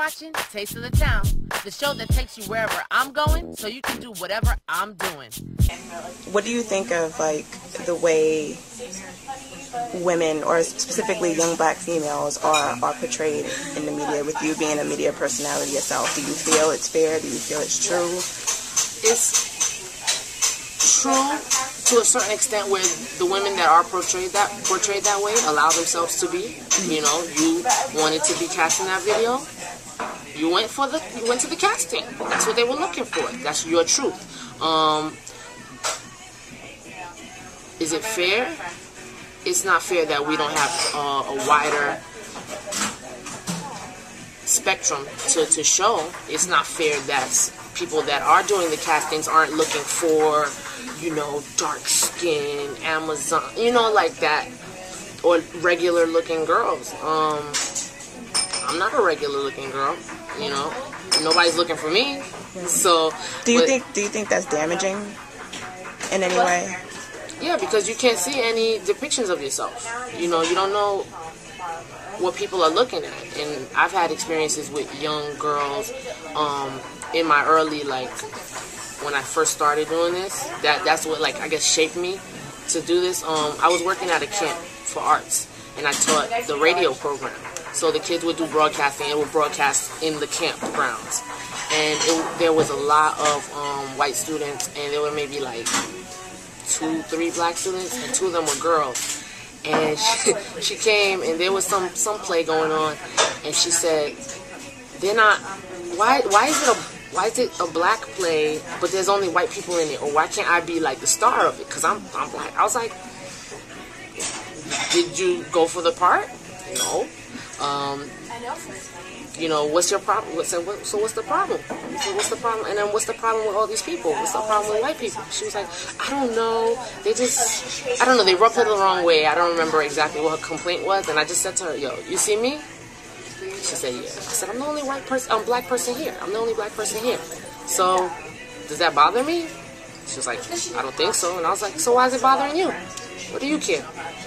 watching Taste of the Town, the show that takes you wherever I'm going so you can do whatever I'm doing. What do you think of, like, the way women, or specifically young black females, are portrayed in the media, with you being a media personality yourself? Do you feel it's fair? Do you feel it's true? It's true to a certain extent, where the women that are portrayed that way allow themselves to be. You know, you wanted to be cast in that video. You went to the casting. That's what they were looking for. That's your truth. Is it fair? It's not fair that we don't have a wider spectrum to show. It's not fair that people that are doing the castings aren't looking for, you know, dark skin, Amazon, you know, like that, or regular looking girls. I'm not a regular looking girl, you know. Nobody's looking for me. So do you think that's damaging in any way? Yeah, because you can't see any depictions of yourself. You know, you don't know what people are looking at. And I've had experiences with young girls in my early, like, when I first started doing this. That's what, like, I guess shaped me to do this. I was working at a camp for arts, and I taught the radio program. So the kids would do broadcasting. It would broadcast in the campgrounds. And there was a lot of white students, and there were maybe like 2, 3 black students, and 2 of them were girls. And she came, and there was some play going on, and she said, "They're not. Why is it a black play, but there's only white people in it? Or why can't I be like the star of it? Because I'm black." I was like, "Did you go for the part? No. You know, what's your problem?" So what's the problem? So what's the problem? And then what's the problem with all these people? What's the problem with white people? She was like, "I don't know. I don't know. They rubbed her the wrong way." I don't remember exactly what her complaint was. And I just said to her, "Yo, you see me?" She said, "Yeah." I said, "I'm the only black person here. I'm the only black person here. So does that bother me?" She was like, "I don't think so." And I was like, "So why is it bothering you? What do you care?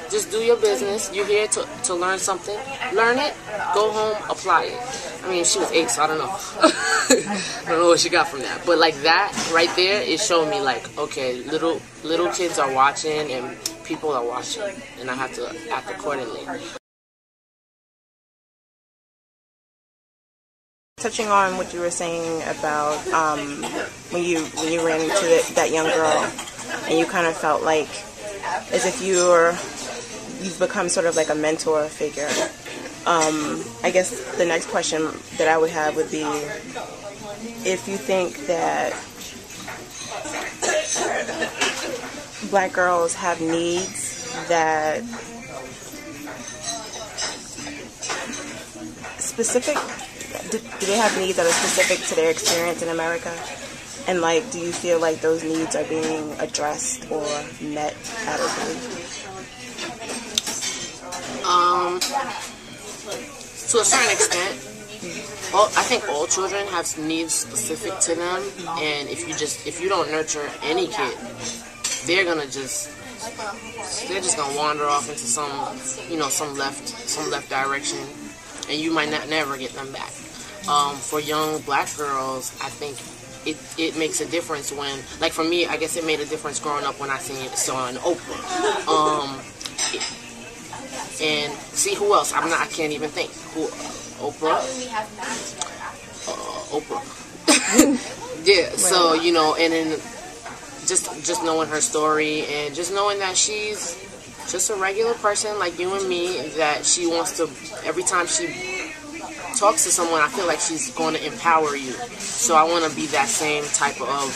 Just do your business. You're here to learn something. Learn it. Go home. Apply it." I mean, she was 8, so I don't know. I don't know what she got from that. But like that right there, it showed me, like, okay, little kids are watching and people are watching, and I have to act accordingly. Touching on what you were saying about when you ran into that young girl, and you kind of felt like as if you've become sort of like a mentor figure. I guess the next question that I would have would be if you think that black girls have needs that specific. Do they have needs that are specific to their experience in America? And, like, do you feel like those needs are being addressed or met adequately? To a certain extent. I think all children have needs specific to them, and if you don't nurture any kid, they're just gonna wander off into some left direction, and you might never get them back. For young black girls, I think it makes a difference when, like for me, I guess it made a difference growing up when I saw an Oprah. And see who else? I can't even think. Who? Oprah. Oprah. Yeah. So and then just knowing her story and just knowing that she's just a regular person like you and me. That she wants to. Every time she talks to someone, I feel like she's going to empower you. So I want to be that same type of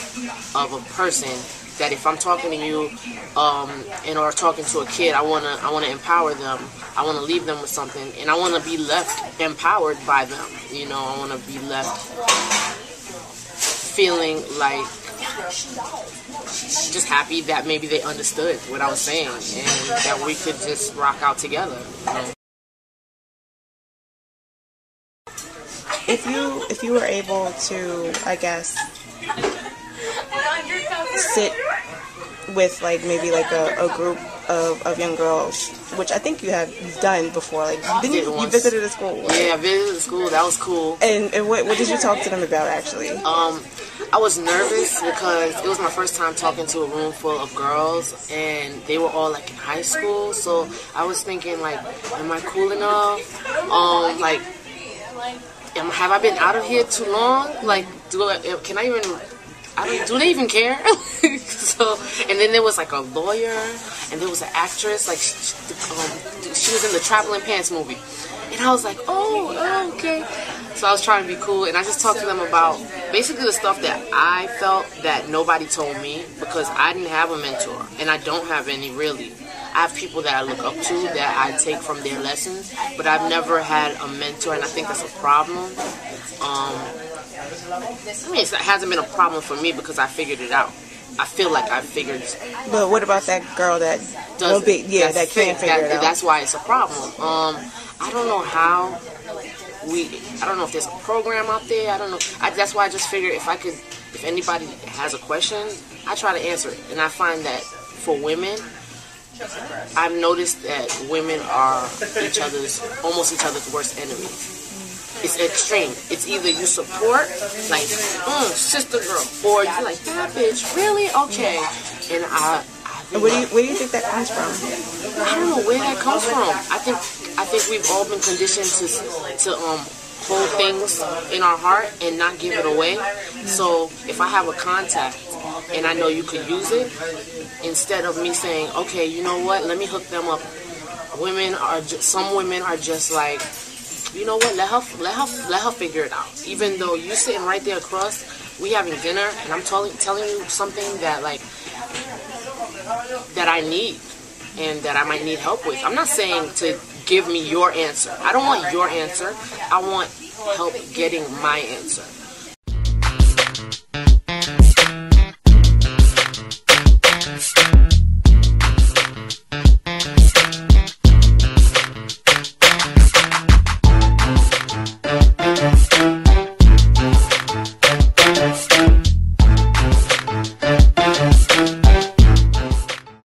a person. That if I'm talking to you, or talking to a kid, I wanna empower them. I wanna leave them with something, and I wanna be left empowered by them. I wanna be left feeling like just happy that maybe they understood what I was saying, and that we could just rock out together. If you were able to, I guess, sit with like maybe like a group of young girls, which I think you've done before. Like, you visited a school? Right? Yeah, I visited the school. That was cool. And what did you talk to them about, actually? I was nervous because it was my first time talking to a room full of girls, and they were all like in high school. So I was thinking, like, am I cool enough? Like, have I been out of here too long? Like, do they even care? So, and then there was like a lawyer, and there was an actress, like she was in the Traveling Pants movie, and I was like, oh, okay. So I was trying to be cool, and I just talked to them about basically the stuff that I felt that nobody told me, because I didn't have a mentor, and I don't have any really. I have people that I look up to, that I take from their lessons, but I've never had a mentor, and I think that's a problem. I mean, it hasn't been a problem for me because I figured it out. I feel like I figured. But what about that girl that can't figure it out? That's why it's a problem. I don't know how I don't know if there's a program out there. I don't know. That's why I just figured if anybody has a question, I try to answer it. And I find that for women, I've noticed that women are almost each other's worst enemies. It's extreme. It's either you support, like, sister girl, or you're like, yeah, bitch, really? Okay. And where do you think that comes from? I don't know where that comes from. I think we've all been conditioned to hold things in our heart and not give it away. So if I have a contact and I know you could use it, instead of me saying, okay, you know what, let me hook them up. Some women are just like, you know what, let her figure it out. Even though you sitting right there across, we having dinner, and I'm telling you something that, like, that I need and that I might need help with. I'm not saying to give me your answer. I don't want your answer. I want help getting my answer.